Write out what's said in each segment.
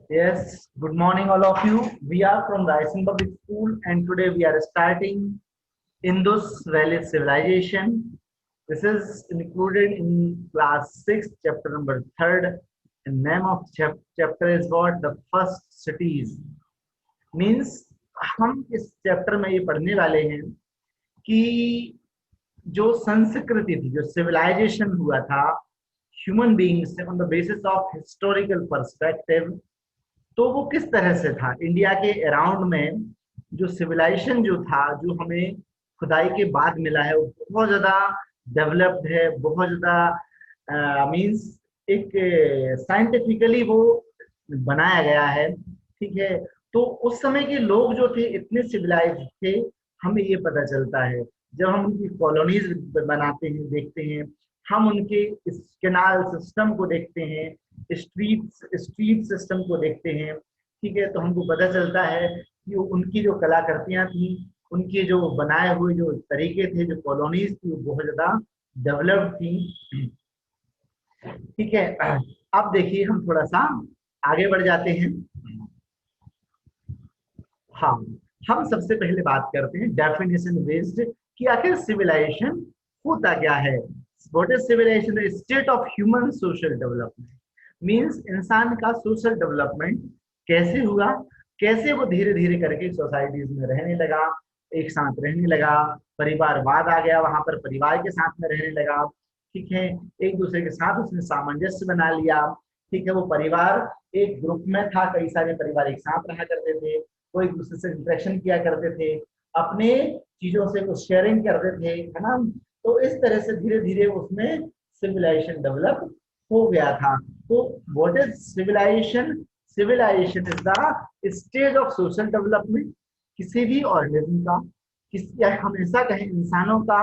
Yes, good morning, all of you. We are from Raisen Public School, and today we are starting Indus Valley Civilization. This is included in class 6, chapter number 3rd. And name of chapter is what? The First Cities. Means हम इस chapter में ये पढ़ने वाले हैं कि जो संस्कृति थी, जो सिविलाइजेशन हुआ था human beings on the basis of historical perspective, तो वो किस तरह से था इंडिया के अराउंड में। जो सिविलाइजेशन जो था, जो हमें खुदाई के बाद मिला है, वो बहुत ज्यादा डेवलप्ड है, बहुत ज्यादा मींस एक साइंटिफिकली वो बनाया गया है। ठीक है, तो उस समय के लोग जो थे इतने सिविलाइज थे, हमें ये पता चलता है जब हम उनकी कॉलोनीज बनाते हैं, देखते हैं, हम उनके इस कैनाल सिस्टम को देखते हैं, स्ट्रीट सिस्टम को देखते हैं। ठीक है, तो हमको पता चलता है कि उनकी जो कलाकृतियां थी, उनके जो बनाए हुए जो तरीके थे, जो कॉलोनीज थी, वो बहुत ज्यादा डेवलप्ड थी। ठीक है, अब देखिए हम थोड़ा सा आगे बढ़ जाते हैं। हाँ, हम सबसे पहले बात करते हैं डेफिनेशन बेस्ड कि आखिर सिविलाइजेशन होता क्या है। What is civilisation? The state of human social development. Means इंसान का सोशल डेवलपमेंट कैसे हुआ, कैसे वो धीरे धीरे करके सोसाइटीज में रहने लगा, एक साथ रहने लगा, परिवारवाद आ गया, वहां पर परिवार के साथ में रहने लगा। ठीक है, एक दूसरे के साथ उसने सामंजस्य बना लिया। ठीक है, वो परिवार एक ग्रुप में था, कई सारे परिवार एक साथ रहा करते थे, वो एक दूसरे से इंटरेक्शन किया करते थे, अपने चीजों से कुछ शेयरिंग करते थे, है ना। तो इस तरह से धीरे धीरे उसमें सिविलाइजेशन डेवलप हो गया था। तो what is civilisation? Civilisation is the stage of social development किसी भी ऑर्गेनिज्म का, किसी या हमेशा कहें इंसानों का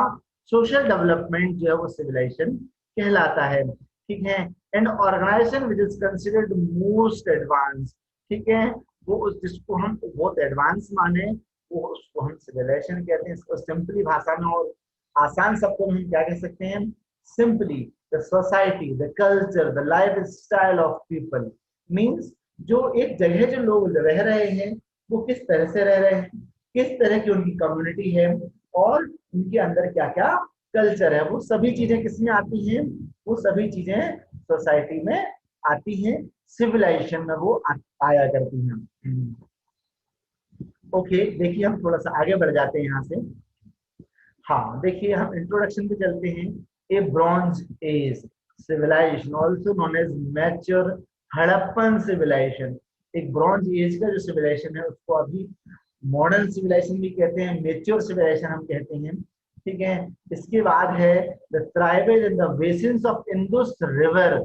सोशल डेवलपमेंट जो है वो सिविलाइजेशन कहलाता है। ठीक है, and organisation which is considered most advance. ठीक है, वो उस जिसको हम बहुत एडवांस माने, वो उसको हम सिविलाइजेशन कहते हैं। इसको सिंपली भाषा में और आसान शब्दों में हम क्या कह सकते हैं? Simply the society, the culture, the life style of people. Means जो एक जगह जो लोग रह रहे हैं, वो किस तरह से रह रहे हैं, किस तरह की उनकी कम्युनिटी है, और उनके अंदर क्या क्या कल्चर है, वो सभी चीजें किसमें आती हैं? वो सभी चीजें सोसाइटी में आती हैं, सिविलाइजेशन में वो आया करती हैं। ओके, देखिए हम थोड़ा सा आगे बढ़ जाते हैं यहाँ से। हाँ, देखिए हम इंट्रोडक्शन पे चलते हैं। A bronze age civilisation also known as mature Harappan civilisation. एक ब्रॉन्ज एज का जो सिविलाइजेशन है उसको अभी मॉडर्न सिविलाइजेशन भी कहते हैं, मेच्योर सिविलाइजेशन हम कहते हैं। ठीक है, इसके बाद है the tribal in the basins of Indus river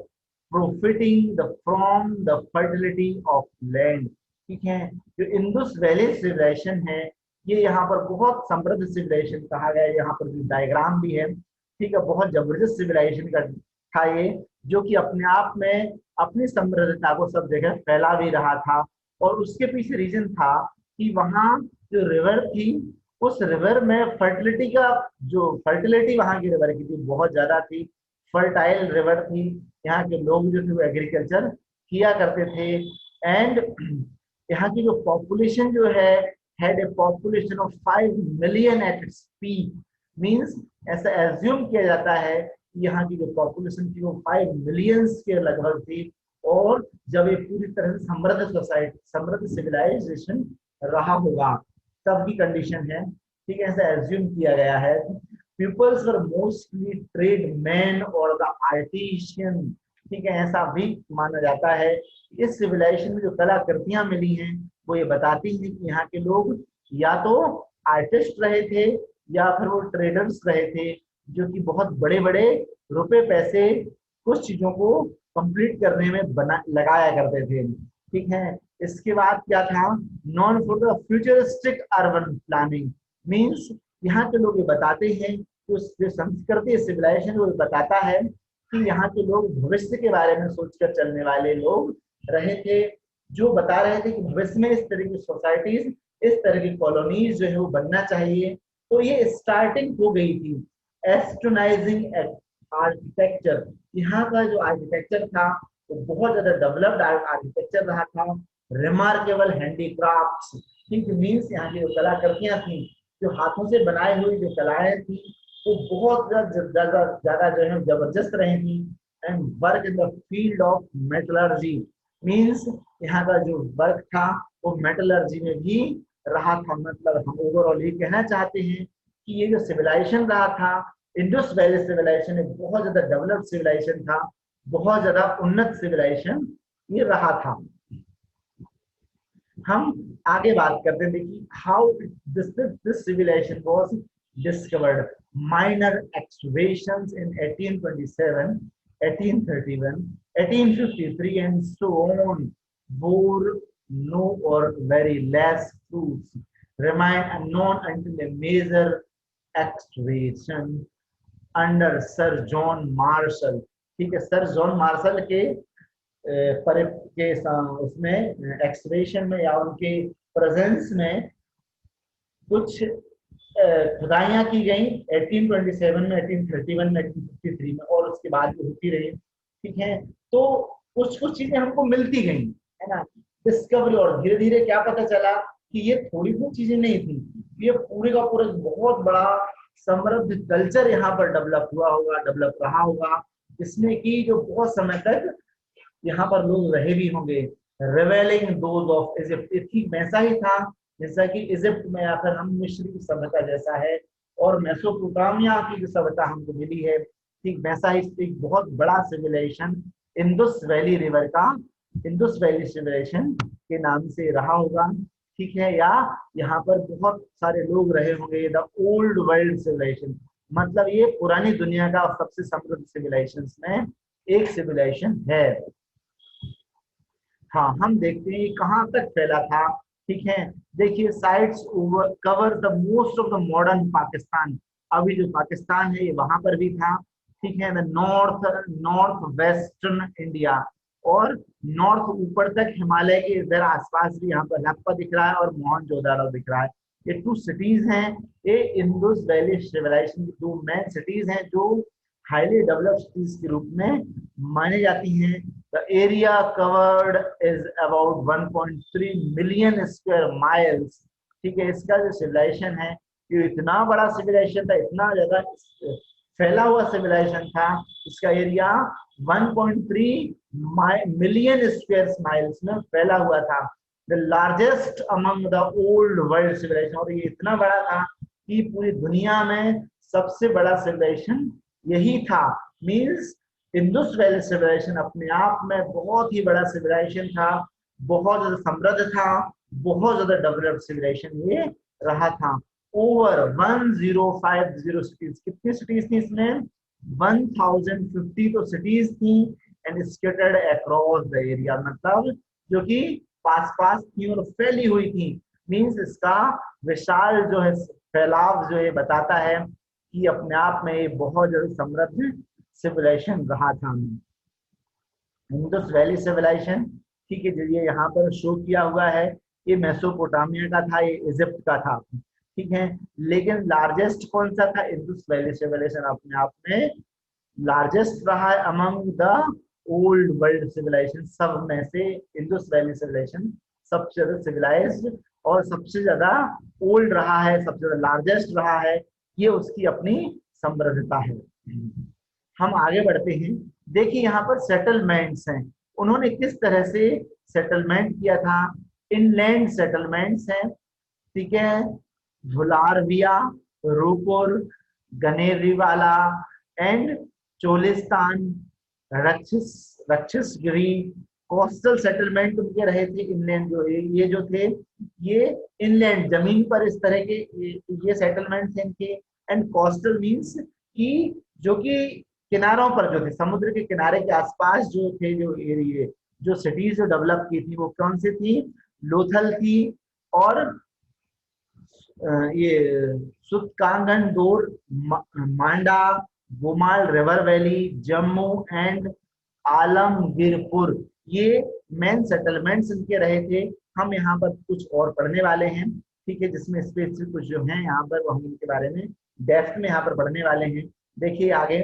profiting the from the fertility of land। ठीक है, जो इंडस वैली सिविलाइजेशन है, ये यहाँ पर बहुत समृद्ध सिविलाइजेशन कहा गया है। यहाँ पर भी डायग्राम भी है। ठीक है, बहुत जबरदस्त सिविलाइजेशन का था ये, जो कि अपने आप में अपनी समृद्धता को सब जगह फैला भी रहा था। और उसके पीछे रीजन था कि वहाँ जो रिवर थी, उस रिवर में फर्टिलिटी का, जो फर्टिलिटी वहाँ की रिवर की थी बहुत ज्यादा थी, फर्टाइल रिवर थी। यहाँ के लोग जो थे वो एग्रीकल्चर किया करते थे। एंड यहाँ की जो पॉपुलेशन जो है, had a population of 5 million at its peak। Means ऐसा एज्यूम किया जाता है कि यहाँ की जो पॉपुलेशन थी वो 5 मिलियंस के लगभग थी। और जब ये पूरी तरह से समृद्ध सोसाइटी, समृद्ध सिविलाइजेशन रहा होगा, तब की कंडीशन है। ठीक है, ऐसा एज्यूम किया गया है। Peoples were mostly trade man और द आर्टिशियन। ठीक है, ऐसा भी माना जाता है। इस सिविलाइजेशन में जो कलाकृतियां मिली हैं, वो ये बताती हैं कि यहाँ के लोग या तो आर्टिस्ट रहे थे, या फिर वो ट्रेडर्स रहे थे, जो कि बहुत बड़े बड़े रुपए पैसे कुछ चीजों को कंप्लीट करने में बना लगाया करते थे। ठीक है, इसके बाद क्या था? Non for the futuristic urban planning. Means यहाँ के लोग ये बताते हैं, जो संस्कृति सिविलाइजेशन वो बताता है कि यहाँ के लोग भविष्य के बारे में सोचकर चलने वाले लोग रहे थे, जो बता रहे थे कि भविष्य में इस तरह की सोसाइटीज, इस तरह की कॉलोनीज जो है वो बनना चाहिए। तो ये स्टार्टिंग हो गई थी एस्टोनाइजिंग आर्किटेक्चर। यहाँ का जो आर्किटेक्चर था तो बहुत ज्यादा डेवलप्ड आर्किटेक्चर रहा था, रिमार्केबल हैंडीक्राफ्ट्स, ठीक मीन्स यहाँ की जो कलाकृतियां थी, जो हाथों से बनाई हुई जो कलाएं थी, वो बहुत ज्यादा ज्यादा जो है जबरदस्त रही थी। And work in the field of metallurgy, means यहाँ का जो वर्क था वो मेटलर्जी में भी रहा था। मतलब हम ओवरऑल ये कहना चाहते हैं कि ये जो सिविलाइजेशन रहा था, इंडस वैली सिविलाइजेशन एक बहुत ज्यादा डेवलप्ड सिविलाइजेशन था, बहुत ज्यादा उन्नत सिविलाइजेशन ये रहा था। हम आगे बात करते हैं, देखिए how this civilisation was discovered. Minor excavations in 1827, 1831, 1853 and so on bore no or very less fruits, remain unknown until a major excavation under sir John Marshall. ठीक है, सर जॉन मार्शल के उसमें एक्सकवेशन में या उनके presence में कुछ खुदाइयां की गई 1827 में, 1831 में, 1853 में, और उसके बाद भी होती रही। ठीक है, तो कुछ कुछ चीजें हमको मिलती गई, है ना, डिस्कवरी। और धीरे धीरे क्या पता चला कि ये थोड़ी बहुत चीजें नहीं थी, ये पूरे का पूरा बहुत बड़ा समृद्ध कल्चर यहाँ पर डेवलप हुआ होगा, डेवलप रहा होगा, जिसमें कि जो बहुत समय तक यहाँ पर लोग रहे भी होंगे। रिवेलिंग दोज ऑफ इजिप्ट, ठीक वैसा ही था जैसा कि इजिप्ट में या फिर हम मिस्र की सभ्यता जैसा है, और मेसोपोटामिया की जो सभ्यता हमको मिली है, ठीक वैसा ही एक बहुत बड़ा सिविलाइजेशन इंडस वैली रिवर का इंडस वैली सिविलाइजेशन के नाम से रहा होगा। ठीक है, या यहाँ पर बहुत सारे लोग रहे होंगे। द ओल्ड वर्ल्ड सिविलाइजेशन, मतलब ये पुरानी दुनिया का सबसे समृद्ध सिविलाइजेशन में एक सिविलाइजेशन है। हाँ, हम देखते हैं कहाँ तक फैला था। ठीक है, देखिए sites cover the most of the modern Pakistan, अभी जो पाकिस्तान है ये वहां पर भी था। ठीक है, द नॉर्थ वेस्टर्न इंडिया, और नॉर्थ ऊपर तक हिमालय के इधर आसपास भी यहाँ पर हड़प्पा दिख रहा है और मोहनजोदाड़ो दिख रहा है। ये 2 सिटीज हैं, ये इंडस वैली सिविलाइजेशन की 2 मेन सिटीज हैं जो हाईली डेवलप्ड सिटीज के रूप में मानी जाती हैं। The area covered is about 1.3 million square miles। ठीक है, इसका जो सिविलाइजेशन है ये इतना बड़ा सिविलाइजेशन था, इतना ज्यादा फैला हुआ सिविलाइजेशन था, इसका एरिया 1.3 मिलियन स्क्वायर माइल्स में फैला हुआ था। The largest among the old world civilisation, और ये इतना बड़ा था कि पूरी दुनिया में सबसे बड़ा सिविलाइजेशन यही था। मीन्स इंडस वैली सिविलाइजेशन अपने आप में बहुत ही बड़ा सिविलाइजेशन था, बहुत ज्यादा समृद्ध था, बहुत ज्यादा डेवलप्ड सिविलाइजेशन ये रहा था। ओवर 1050 सिटीज, कितनी सिटीज थी इसमें? 1050 तो सिटीज थी, and scattered across the area, मतलब जो कि पास पास थी और फैली हुई थी। मीन्स इसका विशाल जो है फैलाव जो ये बताता है कि अपने आप में ये बहुत ज्यादा समृद्ध सिविलाइजेशन रहा था। इंडस वैली सिविलाइजेशन, ठीक है, जो ये यहाँ पर शो किया हुआ है, ये मेसोपोटामिया का था, ये इजिप्ट का था। ठीक है, लेकिन लार्जेस्ट कौन सा था? इंडस वैली सिविलाइजेशन अपने आप में लार्जेस्ट रहा है among the old world civilisation. सब में से इंडस वैली सिविलाइजेशन सबसे ज्यादा सिविलाइज्ड और सबसे ज्यादा ओल्ड रहा है, सबसे ज्यादा लार्जेस्ट रहा है, ये उसकी अपनी समृद्धता है। हम आगे बढ़ते हैं, देखिए यहाँ पर सेटलमेंट्स हैं, उन्होंने किस तरह से सेटलमेंट किया था। इनलैंड सेटलमेंट्स हैं, ठीक है, Dholavira, Rupar, Ganeriwala and Cholistan, Rakhigarhi. Coastal settlement उनके रहे थे, इनलैंड जो ये जो थे ये इनलैंड जमीन पर इस तरह के ये सेटलमेंट थे इनके। एंड कोस्टल मीन्स कि जो कि किनारों पर जो थे, समुद्र के किनारे के आसपास जो थे, जो एरिया जो सिटीज जो डेवलप की थी वो कौन सी थी? लोथल थी, और ये Sutkagendor, Manda, Gomal river valley, Jammu and Alamgirpur, ये मेन सेटलमेंट्स इनके रहे थे। हम यहाँ पर कुछ और पढ़ने वाले हैं, ठीक है, जिसमें स्पेसिफिक कुछ जो है यहाँ पर वो हम इनके बारे में डेप्थ में यहाँ पर पढ़ने वाले हैं। देखिए आगे,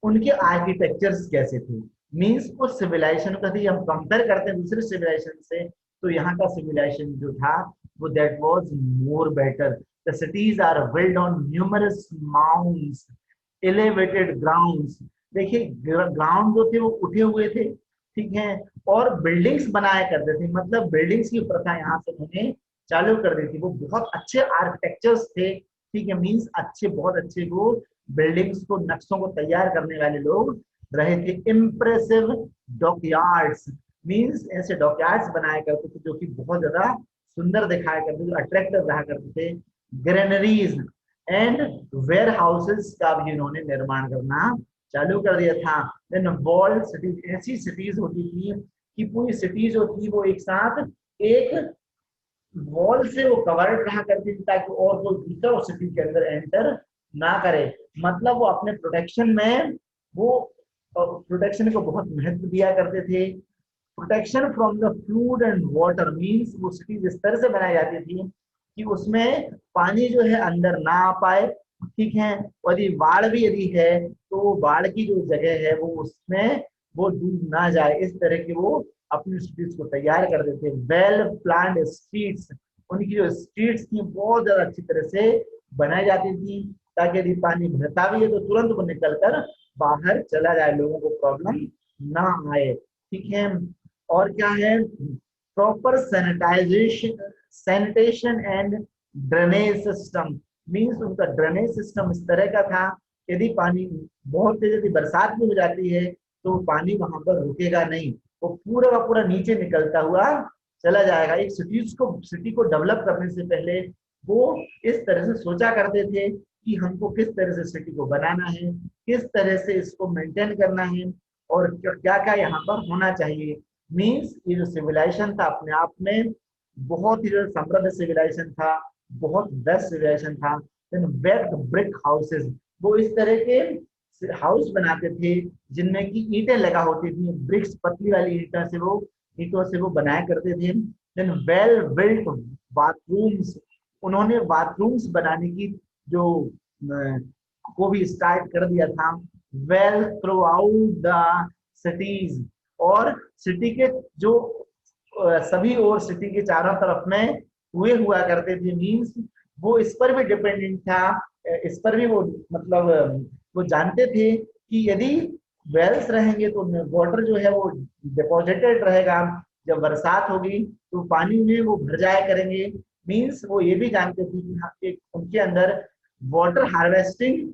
उनके आर्किटेक्चर्स कैसे थे। मीन्स उस सिविलाइजेशन को यदि हम कंपेयर करते हैं दूसरे सिविलाइजेशन से, तो यहाँ का सिविलाइजेशन जो था वो that was more better. The cities are build on numerous mounts, elevated grounds. देखिए ग्राउंड जो थे वो उठे हुए थे, ठीक है, और बिल्डिंग्स बनाया करते थे. मतलब बिल्डिंग्स की प्रथा यहाँ से उन्होंने चालू कर दी थी. वो बहुत अच्छे आर्किटेक्चर्स थे, ठीक है, मीन्स अच्छे, बहुत अच्छे वो बिल्डिंग्स को, नक्शों को तैयार करने वाले लोग रहे थे. इम्प्रेसिव डॉकयार्ड्स, मीन्स ऐसे डॉकयार्ड्स बनाया करते थे जो कि बहुत ज्यादा सुंदर दिखाया करते थे, जो अट्रैक्टिव रहा करते थे. ग्रेनरीज एंड वेयर हाउसेस का भी इन्होंने निर्माण करना चालू कर दिया था. देन वॉल्ड सिटीज, ऐसी सिटीज होती थी कि पूरी सिटी जो थी वो एक साथ एक वॉल से वो कवर्ड रहा करती थी, ताकि और कोई दूसरा उस सिटी के अंदर एंटर ना करे. मतलब वो अपने प्रोटेक्शन में, वो प्रोटेक्शन को बहुत महत्व दिया करते थे. Protection from the fluid and water, means वो सिटीज इस तरह से बनाई जाती थी कि उसमें पानी जो है अंदर ना आ पाए, ठीक है. और यदि बाढ़ भी यदि है तो बाढ़ की जो जगह है वो उसमें वो डूब ना जाए, इस तरह की वो अपनी स्ट्रीट्स को तैयार कर देते. वेल प्लान्ड स्ट्रीट्स, उनकी जो स्ट्रीट्स थी बहुत ज्यादा अच्छी तरह से बनाई जाती थी, ताकि यदि पानी भरता भी है तो तुरंत वो निकल कर बाहर चला जाए, लोगों को प्रॉब्लम ना आए, ठीक है. और क्या है, proper sanitisation, sanitation and drainage system, means उनका ड्रेनेज सिस्टम इस तरह का था, यदि पानी बहुत तेज यदि बरसात भी हो जाती है तो पानी वहां पर रुकेगा नहीं, वो पूरा का पूरा नीचे निकलता हुआ चला जाएगा. एक सिटी को डेवलप करने से पहले वो इस तरह से सोचा करते थे कि हमको किस तरह से सिटी को बनाना है, किस तरह से इसको मेंटेन करना है, और क्या क्या यहाँ पर होना चाहिए. मीन्स ये जो सिविलाइजेशन था अपने आप में बहुत ही समृद्ध सिविलाइजेशन था, बहुत बेस्ट सिविलाइजेशन था. देन वेट ब्रिक हाउसेस, वो इस तरह के हाउस बनाते थे जिनमें की ईंटें लगा होती थी, ब्रिक्स, पतली वाली ईंटों से वो बनाया करते थे. देन वेल बिल्ट बाथरूम्स, उन्होंने बाथरूम्स बनाने की जो को भी स्टार्ट कर दिया था. Well through out the cities, और सिटी के जो सभी और सिटी के चारों तरफ में कुएं हुआ करते थे. मीन्स वो इस पर भी डिपेंडेंट था, इस पर भी वो मतलब वो जानते थे कि यदि वेल्स रहेंगे तो वाटर जो है वो डिपॉजिटेड रहेगा, जब बरसात होगी तो पानी में वो भर जाया करेंगे. मीन्स वो ये भी जानते थे कि हाँ, एक उनके अंदर वाटर हार्वेस्टिंग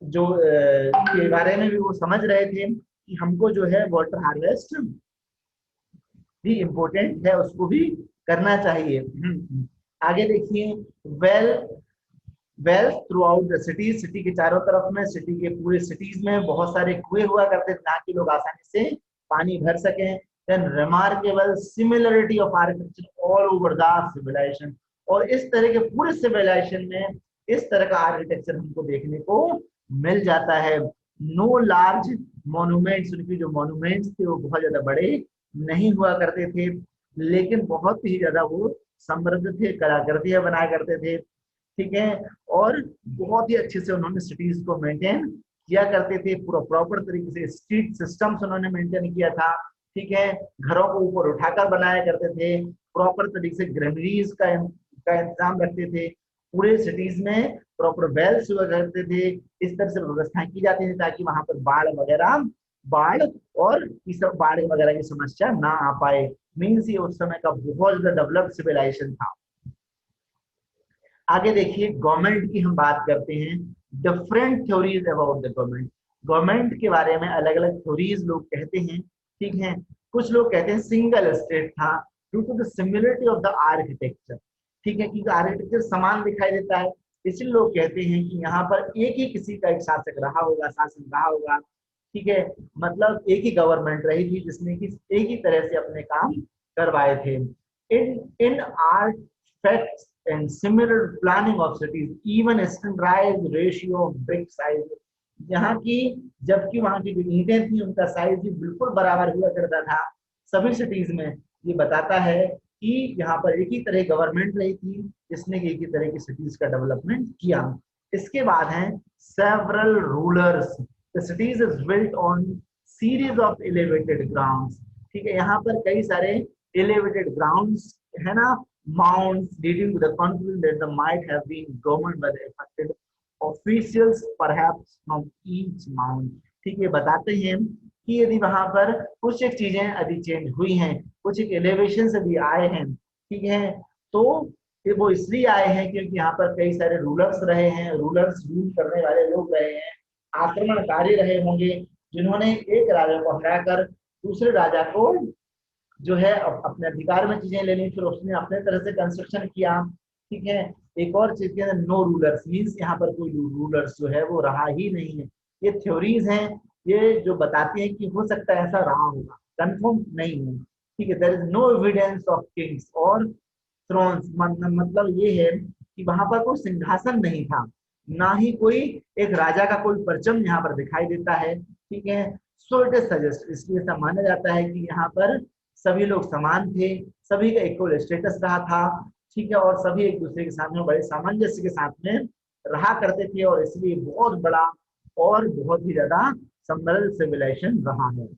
जो के बारे में भी वो समझ रहे थे कि हमको जो है वाटर हार्वेस्ट भी इम्पोर्टेंट है, उसको भी करना चाहिए. आगे देखिए, well well through out the city, city के चारों तरफ में, सिटी के पूरे सिटीज में बहुत सारे कुएं हुआ करते थे ताकि लोग आसानी से पानी भर सकें. Then remarkable similarity of architecture all over the civilisation, और इस तरह के पूरे सिविलाइजेशन में इस तरह का आर्किटेक्चर हमको देखने को मिल जाता है. नो लार्ज मॉन्यूमेंट्स, उनकी जो मॉन्यूमेंट्स थे वो बहुत ज्यादा बड़े नहीं हुआ करते थे, लेकिन बहुत ही ज्यादा वो समृद्ध थे, कलाकृतियां बनाया करते थे, ठीक है. और बहुत ही अच्छे से उन्होंने सिटीज को मेंटेन किया करते थे, पूरा प्रॉपर तरीके से स्ट्रीट सिस्टम्स उन्होंने मेंटेन किया था, ठीक है. घरों को ऊपर उठाकर बनाया करते थे, प्रॉपर तरीके से ग्रेनरीज का इंतजाम रखते थे, पूरे सिटीज में प्रॉपर वेल्स हुआ करते थे, इस तरह से व्यवस्थाएं की जाती थी ताकि वहां पर बाढ़ और इस सब बाढ़ वगैरह की समस्या ना आ पाए. मीन्स ये उस समय का बहुत ज्यादा डेवलप्ड सिविलाइजेशन था. आगे देखिए, गवर्नमेंट की हम बात करते हैं. Different theories about the government, government के बारे में अलग अलग थ्योरीज लोग कहते हैं, ठीक है. कुछ लोग कहते हैं सिंगल स्टेट था due to the similarity of the architecture, ठीक है, क्योंकि आर्किटेक्चर समान दिखाई देता है, इसलिए लोग कहते हैं कि यहाँ पर एक ही किसी का एक शासन रहा होगा, ठीक है. मतलब एक ही गवर्नमेंट रही थी जिसने कि एक ही तरह से अपने काम करवाए थे. इन art facts and similar planning of cities, even standardized ratio of brick size, यहाँ की, जबकि वहां की जो ईंटें थी उनका साइज भी बिल्कुल बराबर हुआ करता था सभी सिटीज में. ये बताता है कि यहाँ पर एक ही तरह गवर्नमेंट रही थी जिसने एक ही तरह की सिटीज का डेवलपमेंट किया. इसके बाद है several rulers. The cities is built on series of elevated grounds, ठीक है, यहाँ पर कई सारे एलिवेटेड ग्राउंड्स है ना, mounds leading to the conclusion that the might have been governed by the affected officials perhaps from each mound। ठीक है, बताते हैं कि यदि वहां पर कुछ एक चीजें यदि चेंज हुई हैं, कुछ एक एलिवेशन यदि आए हैं, ठीक है, तो ये वो इसलिए आए हैं क्योंकि यहाँ पर कई सारे रूलर्स रहे हैं, रूलर्स रूल करने वाले लोग रहे हैं, आक्रमणकारी रहे होंगे, जिन्होंने एक राजा को हराकर दूसरे राजा को जो है अपने अधिकार में चीजें ले ली, फिर उसने अपने तरह से कंस्ट्रक्शन किया। ठीक है, एक और चीज के अंदर नो रूलर्स मींस यहाँ पर कोई रूलर्स जो है वो रहा ही नहीं है। ये थ्योरीज हैं, ये जो बताती हैं कि हो सकता है ऐसा रहा होगा, कंफर्म नहीं है। ठीक है, there is no evidence of kings और थ्रोन्स, मतलब ये है कि वहां पर कोई सिंहासन नहीं था, ना ही कोई एक राजा का कोई परचम यहाँ पर दिखाई देता है। ठीक है, सो इट इज सजेस्ट, इसलिए ऐसा माना जाता है कि यहाँ पर सभी लोग समान थे, सभी का इक्वल स्टेटस रहा था। ठीक है, और सभी एक दूसरे के साथ में बड़े सामंजस्य के साथ में रहा करते थे, और इसलिए बहुत बड़ा और बहुत ही ज्यादा समृद्ध सिविलाइजेशन रहा है।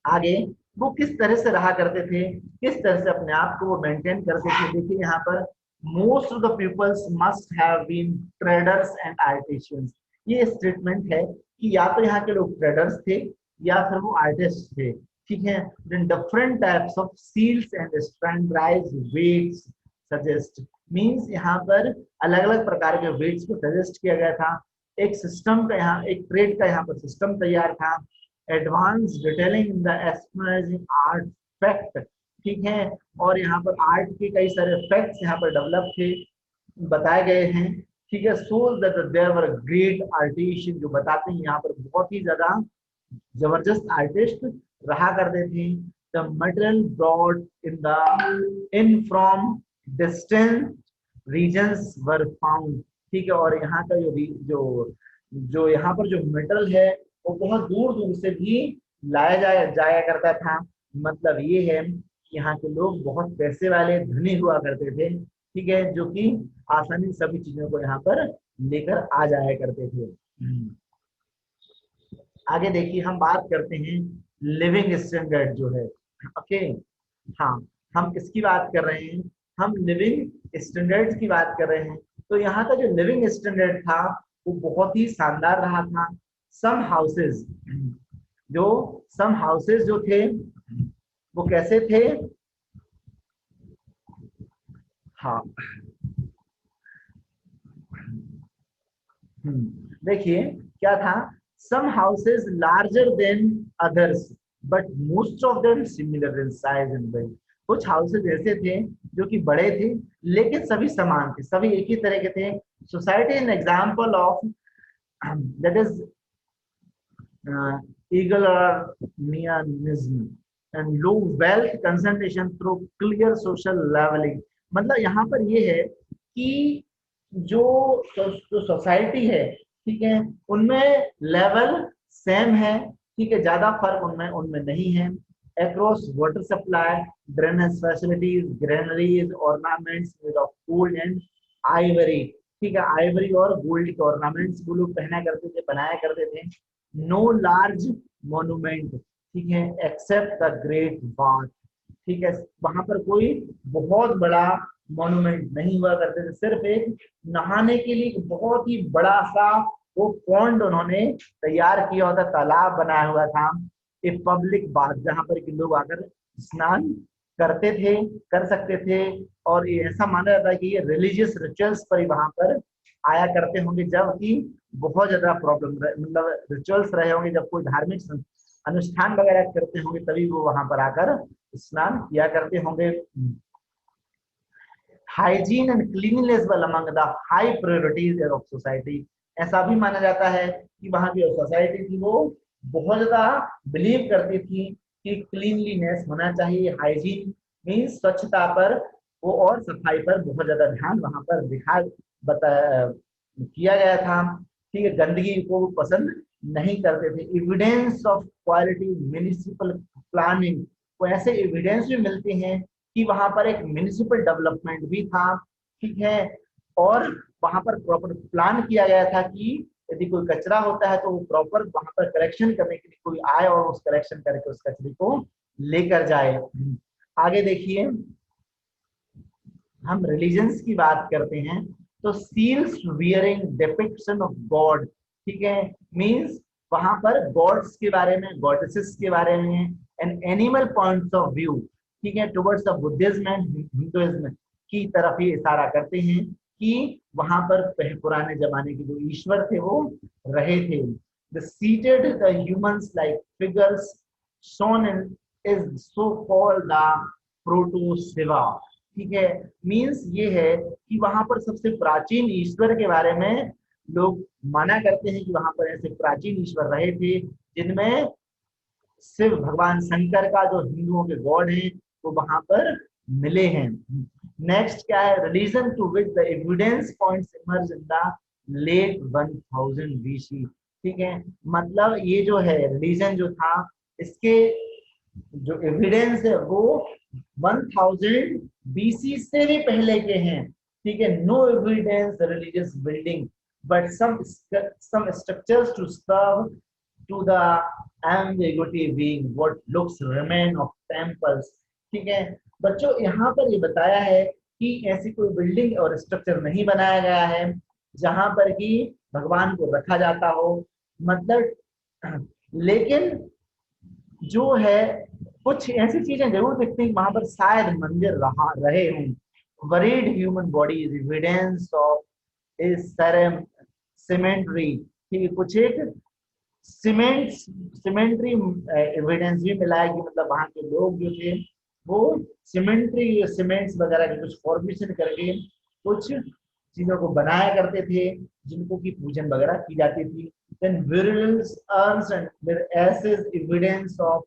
आगे वो किस तरह से रहा करते थे, किस तरह से अपने आप को वो मेंटेन करते थे, देखिए यहाँ पर most of the peoples must have been traders and artisans. ये स्टेटमेंट है कि या तो यहाँ के लोग ट्रेडर्स थे या फिर वो आर्टिस्ट थे। ठीक है, then different types of seals and standardized weights suggest means यहाँ पर अलग अलग प्रकार के वेट्स को सजेस्ट किया गया था। एक सिस्टम का यहाँ, एक ट्रेड का यहाँ पर सिस्टम तैयार था। Advance detailing in the astronomical art fact, ठीक है, और यहाँ पर आर्ट के कई सारे फैक्ट्स यहाँ पर डेवलप थे, बताए गए हैं। ठीक है, so that there were great artisan, जो बताते हैं यहाँ पर बहुत ही ज्यादा जबरदस्त आर्टिस्ट रहा करते थे। The material brought in from distant regions were found. ठीक है, और यहाँ का जो जो यहाँ पर जो मेटल है वो बहुत दूर दूर से भी लाया जाया करता था। मतलब ये है कि यहाँ के लोग बहुत पैसे वाले धनी हुआ करते थे। ठीक है, जो कि आसानी सभी चीजों को यहाँ पर लेकर आ जाया करते थे। आगे देखिए, हम बात करते हैं लिविंग स्टैंडर्ड जो है। ओके, हाँ, हम किसकी बात कर रहे हैं, हम लिविंग स्टैंडर्ड्स की बात कर रहे हैं। तो यहाँ का जो लिविंग स्टैंडर्ड था वो बहुत ही शानदार रहा था। सम हाउसेस जो थे वो कैसे थे, हाँ, देखिए क्या था, some houses larger than others but most of them similar in size and weight। कुछ हाउसेज ऐसे थे जो कि बड़े थे लेकिन सभी समान थे, सभी एक ही तरह के थे। Society an example of that is egalitarianism and low wealth concentration through clear social leveling। मतलब यहाँ पर ये है कि जो सोसाइटी है, ठीक है, उनमें लेवल सेम है। ठीक है, ज्यादा फर्क उनमें नहीं है। Across water supply, drainage facilities, granaries, ornaments made of gold and Ivory. ठीक है, आइवरी और गोल्ड के ऑर्नामेंट्स वो लोग पहना करते थे, बनाया करते थे। नो लार्ज मोन्यूमेंट, ठीक है, एक्सेप्ट द ग्रेट बाथ। ठीक है, वहां पर कोई बहुत बड़ा मॉन्यूमेंट नहीं हुआ करते थे, सिर्फ एक नहाने के लिए बहुत ही बड़ा सा वो पॉन्ड उन्होंने तैयार किया होता, तालाब बनाया हुआ था, एक पब्लिक बाथ जहां पर कि लोग आकर स्नान करते थे, कर सकते थे। और ये ऐसा माना जाता है कि ये रिलीजियस रिचुअल्स पर ही वहां पर आया करते होंगे, जबकि बहुत ज्यादा प्रॉब्लम मतलब रिचुअल्स रहे होंगे, जब कोई धार्मिक अनुष्ठान वगैरह करते होंगे तभी वो वहां पर आकर स्नान किया करते होंगे। Hygiene and cleanliness were among the high priorities of society. ऐसा भी माना जाता है कि वहां की सोसाइटी थी वो बहुत ज्यादा बिलीव करती थी कि क्लीनलीनेस होना चाहिए। हाइजीन मीन्स स्वच्छता पर वो और सफाई पर बहुत ज्यादा ध्यान वहां पर किया गया था। ठीक है, गंदगी को पसंद नहीं करते थे। Evidence of quality municipal planning, को ऐसे एविडेंस भी मिलते हैं कि वहां पर एक म्युनिसिपल डेवलपमेंट भी था। ठीक है, और वहां पर प्रॉपर प्लान किया गया था कि यदि कोई कचरा होता है तो वो प्रॉपर वहां पर कलेक्शन करने के लिए कोई आए और उस कलेक्शन करके उस कचरे को लेकर जाए। आगे देखिए, हम रिलीजन्स की बात करते हैं तो seals wearing depiction of god, ठीक है, मींस वहां पर गॉड्स के बारे में, गॉडेसेस के बारे में and animal points of view, ठीक है, towards the Buddhism and Hinduism की तरफ ये इशारा करते हैं कि वहां पर पुराने जमाने के जो ईश्वर थे वो रहे थे। The seated the humans like figures shown in is so called the proto Shiva, ठीक है, मीन्स ये है कि वहां पर सबसे प्राचीन ईश्वर के बारे में लोग माना करते हैं कि वहां पर ऐसे प्राचीन ईश्वर रहे थे जिनमें शिव भगवान शंकर का जो हिंदुओं के गॉड हैं वो वहां पर मिले हैं। नेक्स्ट क्या है, religion to which the evidence points emerge in the late 1000 BC, ठीक है, मतलब ये जो है रिलीजन जो था इसके जो एविडेंस है वो 1000 बीसी से भी पहले के हैं, ठीक है, no evidence religious building but some structures to serve to the ambiguity being what looks remain of temples, ठीक है। बच्चों यहाँ पर ये बताया है कि ऐसी कोई बिल्डिंग और स्ट्रक्चर नहीं बनाया गया है जहां पर कि भगवान को रखा जाता हो, मतलब लेकिन जो है कुछ ऐसी चीजें जरूर दिखती हैं वहां पर शायद मंदिर रहे हों। Buried human body is evidence of is symmetry, ठीक है, कुछ एक सिमेंट्री एविडेंस भी मिला है कि मतलब वहां के लोग जो थे वो सीमेंट्स वगैरह की कुछ फॉर्मेशन करके कुछ चीजों को बनाया करते थे जिनको की पूजन वगैरह की जाती थी। Then burials, urns and their ashes evidence of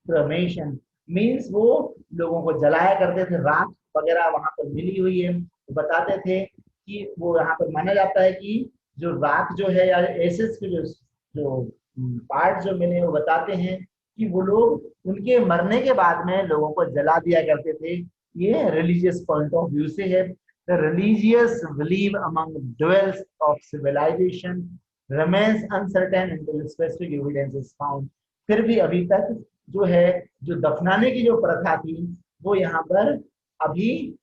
cremation, means वो लोगों को जलाया करते थे, राख वगैरह वहां पर मिली हुई है, तो बताते थे कि वो यहाँ पर माना जाता है कि जो राख जो है या एसेस के जो पार्ट जो मिले वो बताते हैं कि वो लोग उनके मरने के बाद में लोगों को जला दिया करते थे। ये रिलीजियस पॉइंट ऑफ व्यू से है। The religious belief among dwellers of civilization remains uncertain until specific evidence is found. फिर भी अभी तक जो है जो दफनाने की जो प्रथा थी वो यहाँ पर अभी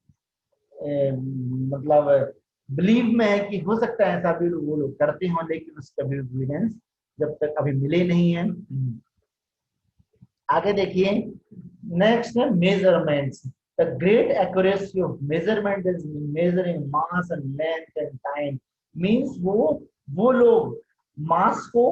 मतलब बिलीव में है कि हो सकता है ऐसा भी वो लोग करते हो, लेकिन उसका भी एविडेंस जब तक अभी मिले नहीं है। आगे देखिए, नेक्स्ट है measurements. The great accuracy of measurement is measuring mass and length and time, means वो लोग मास को,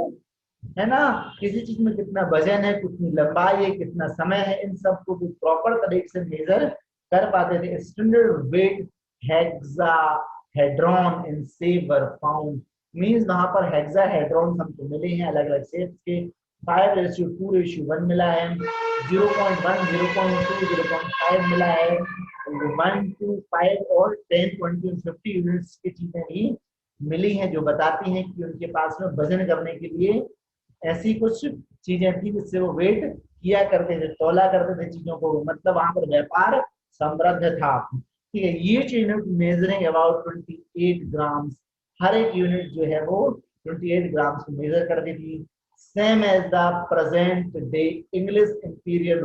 है ना, किसी चीज में कितना वजन है, कितनी लंबाई है, कितना समय है, इन सब को प्रॉपर तरीके से मेजर कर पाते थे। Standard weight hexahedron in shape were found, means वहां पर हेक्साहेड्रॉन हमको मिले हैं अलग अलग शेप्स के। 5:2:1 मिला है, 0.1, 0.2, 0.5 मिला है, 1 to 5 और 10.50 यूनिट्स की चीजें भी मिली हैं जो बताती हैं कि उनके पास में वजन करने के लिए ऐसी कुछ चीजें थी जिससे वो वेट किया करते थे, तौला करते थे चीजों को, मतलब वहां पर व्यापार समृद्ध था। ठीक है, each unit measuring about 28 grams, हर एक यूनिट जो है वो 28 ग्राम्स को मेजर करती थी। Same as the present day English imperial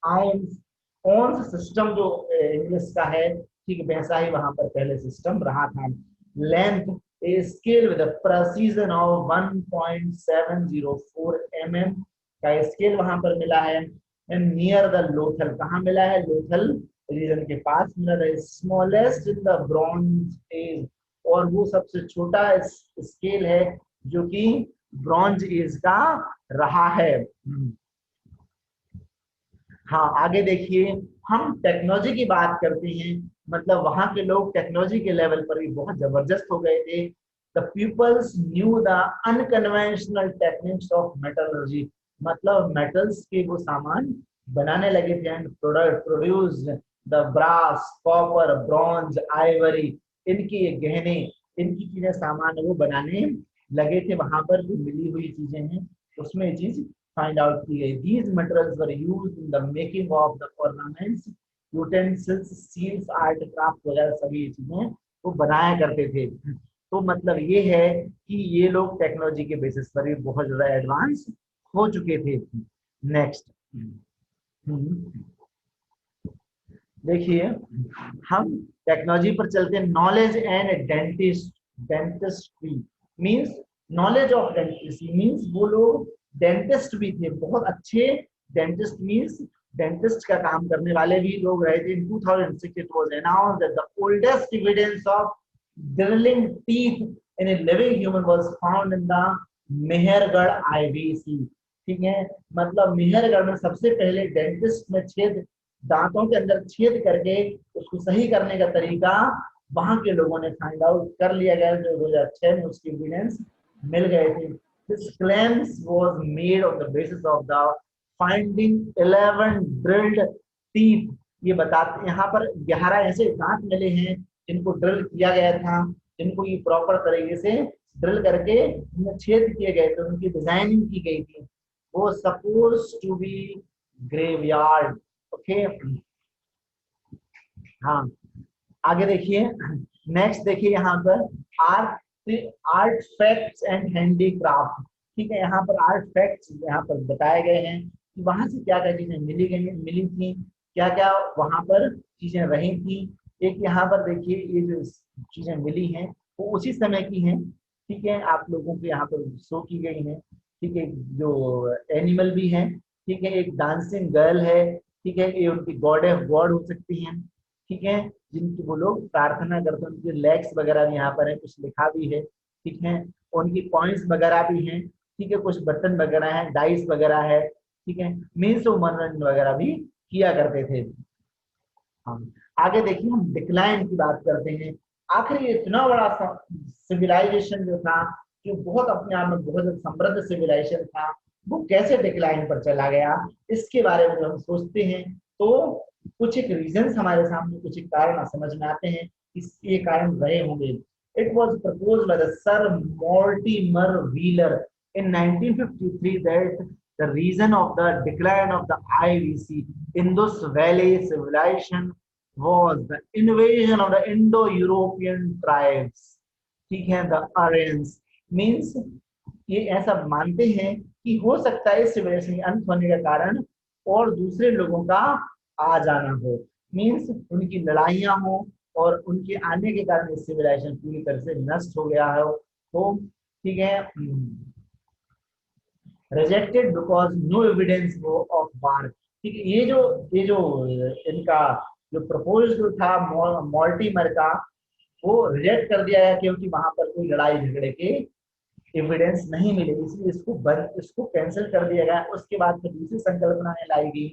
ounce system जो इंग्लिश का है, ठीक है, वैसा ही वहां पर पहले सिस्टम रहा था। Length a scale with a precision of 1.704 mm का स्केल वहां पर मिला है। एंड नियर द लोथल, कहाँ मिला है, लोथल रीजन के पास मिला है। Smallest in the bronze age, और वो सबसे छोटा स्केल है जो कि ब्रॉन्ज एज का रहा है। हाँ, आगे देखिए, हम टेक्नोलॉजी की बात करते हैं, मतलब वहां के लोग टेक्नोलॉजी के लेवल पर भी बहुत जबरदस्त हो गए थे। The peoples knew the unconventional techniques of metallurgy, मतलब मेटल्स के वो सामान बनाने लगे थे। And produce the brass, copper, bronze, ivory, इनकी गहने, इनकी चीजें सामान वो बनाने लगे थे। वहां पर जो मिली हुई चीजें हैं उसमें ये चीज फाइंड आउट की गई। These materials were used in the making of the ornaments, utensils, seals, art, craft वगैरह सभी चीजें वो बनाया करते थे। तो मतलब ये है कि ये लोग टेक्नोलॉजी के बेसिस पर भी बहुत ज्यादा एडवांस हो चुके थे। नेक्स्ट देखिए, हम टेक्नोलॉजी पर चलते हैं। Knowledge and dentistry means, knowledge of dentistry means वो लोग डेंटिस्ट भी थे, बहुत अच्छे डेंटिस्ट मींस डेंटिस्ट का काम करने वाले भी लोग रहे थे। इन 2006 it was announced that the oldest evidence of drilling teeth in a living human was found in the Mehrgarh IVC. ठीक है, मतलब मेहरगढ़ में सबसे पहले डेंटिस्ट में छेद, दांतों के अंदर छेद करके उसको सही करने का तरीका वहां के लोगों ने फाइंड आउट कर लिया गया, जो 2006 में उसकी एविडेंस मिल गए थे। This claims was made on the basis of the finding 11 drilled teeth। ये बताते यहाँ पर 11 ऐसे दांत मिले हैं जिनको ड्रिल किया गया था, जिनको ये प्रॉपर तरीके से ड्रिल करके उनमें छेद किए गए थे, उनकी डिजाइनिंग की गई थी। वो suppose to be graveyard. Okay, हाँ आगे देखिए। नेक्स्ट देखिए यहाँ पर आर्ट फैक्ट्स एंड हैंडीक्राफ्ट। ठीक है, यहाँ पर आर्ट फैक्ट्स यहाँ पर बताए गए हैं कि वहां से क्या क्या चीजें मिली थी, क्या क्या वहां पर चीजें रही थी। एक यहाँ पर देखिए, ये जो चीजें मिली हैं वो उसी समय की हैं। ठीक है, आप लोगों को यहाँ पर शो की गई है। ठीक है, जो एनिमल भी हैं। ठीक है, एक डांसिंग गर्ल है। ठीक है, ये उनकी गॉड हो सकती हैं। ठीक है, जिनकी वो लोग प्रार्थना करते हैं, उनके लेग्स वगैरह भी यहाँ पर है, कुछ लिखा भी है। ठीक है, उनकी पॉइंट्स वगैरह भी हैं। ठीक है, कुछ बटन वगैरह है, डाइस वगैरह है। ठीक है, मीन्स वो मनोरंजन वगैरह भी किया करते थे। हाँ, आगे देखिए, हम डिक्लाइन की बात करते हैं। आखिर ये इतना बड़ा सिविलाइजेशन जो था, जो बहुत अपने आप में बहुत समृद्ध सिविलाइजेशन था, वो कैसे डिक्लाइन पर चला गया, इसके बारे में जब हम सोचते हैं तो कुछ एक रीजंस हमारे सामने, कुछ एक कारण समझ में आते हैं। ये कारण रहे होंगे। It was proposed by the sir Mortimer wheeler in 1953 that the reason of the decline of the IVC Indus Valley civilization was the invasion of the Indo-European tribes। ठीक है, the Aryans means, ये ऐसा मानते हैं कि हो सकता है इस सिविलाइजेशन के अंत होने का कारण और दूसरे लोगों का आ जाना हो, मीन्स उनकी लड़ाइयां हो और उनके आने के कारण सिविलाइजेशन पूरी तरह से नष्ट हो गया है। तो ठीक है, rejected because no evidence of war. ठीक है, ये जो इनका जो प्रपोज जो था मॉर्टिमर का, वो रिजेक्ट कर दिया गया क्योंकि वहां पर कोई लड़ाई झगड़े के एविडेंस नहीं मिले, इसलिए इसको कैंसिल कर दिया गया। उसके बाद फिर दूसरी संकल्पनाएं लाई गई,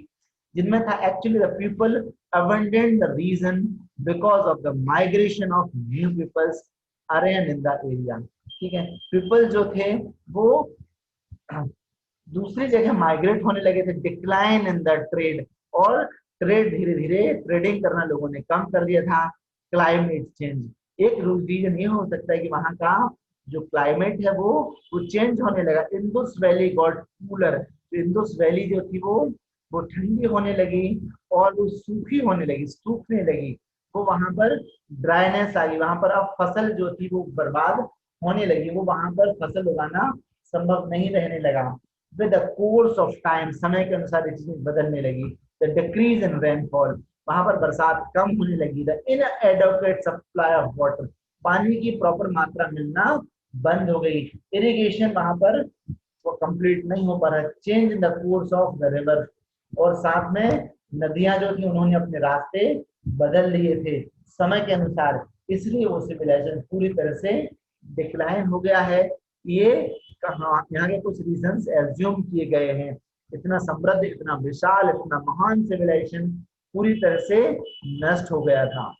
जिनमें था actually the people abundant the region because of the migration of new peoples Aryan in the area. ठीक है, पीपल जो थे वो दूसरी जगह माइग्रेट होने लगे थे। डिक्लाइन इन द ट्रेड, और ट्रेड धीरे धीरे ट्रेडिंग करना लोगों ने कम कर दिया था। क्लाइमेट चेंज एक रीजन ये हो सकता है कि वहां का जो क्लाइमेट है वो चेंज होने लगा। Indus valley got cooler, Indus valley जो थी वो ठंडी होने लगी और वो सूखी होने लगी, सूखने लगी। वो वहां पर ड्राइनेस आ गई, वहां पर अब फसल जो थी वो बर्बाद होने लगी, वो वहां पर फसल उगाना संभव नहीं रहने लगा। With the course of time, समय के अनुसार ये चीजें बदलने लगी। द डिक्रीज इन रेनफॉल, वहां पर बरसात कम होने लगी। द इनएडिक्वेट सप्लाई ऑफ वाटर, पानी की प्रॉपर मात्रा मिलना बंद हो गई। इरिगेशन वहां पर वो कंप्लीट नहीं हो पा रहा। Change in the course of the river, और साथ में नदियां जो थी उन्होंने अपने रास्ते बदल लिए थे समय के अनुसार, इसलिए वो सिविलाइजेशन पूरी तरह से डिक्लाइन हो गया है। ये कहा, यहाँ के कुछ रीजंस एज्यूम किए गए हैं। इतना समृद्ध, इतना विशाल, इतना महान सिविलाइजेशन पूरी तरह से नष्ट हो गया था।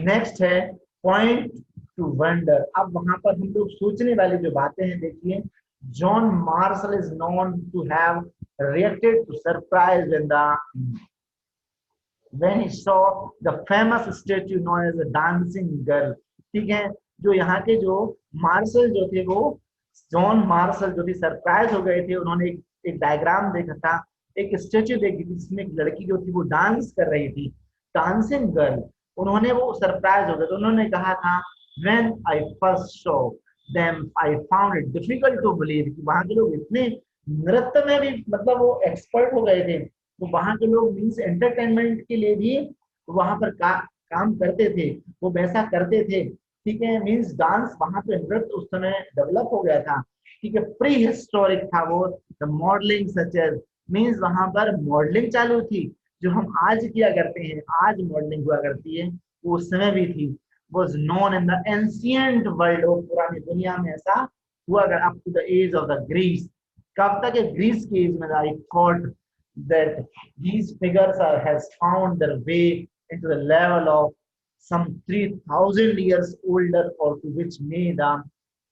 नेक्स्ट है पॉइंट टू वंडर। अब वहां पर हम लोग सोचने वाली जो बातें हैं, देखिए, John Marshall is known to have reacted to surprise when he saw the famous statue known as a dancing girl। ठीक है, जो यहाँ के जो मार्शल जो थे, वो जॉन मार्शल जो थे सरप्राइज हो गए थे। उन्होंने एक डायग्राम देखा था, एक स्टेच्यू देखी थी जिसमें एक लड़की जो थी वो डांस कर रही थी, डांसिंग गर्ल। उन्होंने वो सरप्राइज हो गए, तो उन्होंने कहा था When I first saw them, I found it difficult to believe कि वहां के लोग इतने नृत्य में भी मतलब वो एक्सपर्ट हो गए थे। तो वहां के लोग मीन्स एंटरटेनमेंट के लिए भी वहां पर काम करते थे, वो वैसा करते थे। ठीक है, मीन्स डांस वहां पे नृत्य उस समय डेवलप हो गया था। ठीक है, प्री हिस्टोरिक था वो। The modelling such as, means वहां पर मॉडलिंग चालू थी, जो हम आज किया करते हैं, आज मॉडलिंग हुआ करती है, वो उस समय भी थी। was known in the ancient world, और पुरानी दुनिया में ऐसा हुआ कर up to the age of the Greece। कब तक है? ग्रीस के एज में। I thought that these figures has found their way into the level of some 3000 years older, or to which may the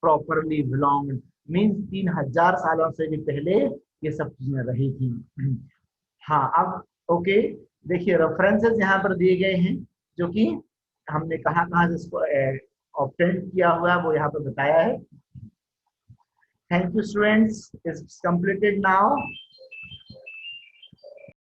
properly belonged, means 3000 सालों से भी पहले ये सब चीजें रही थी। हाँ, अब ओके, देखिए रेफरेंसेस यहाँ पर दिए गए हैं, जो कि हमने कहाँ से इसको ऑब्टेन किया हुआ है वो यहाँ पर बताया है। Thank you students, it's completed now.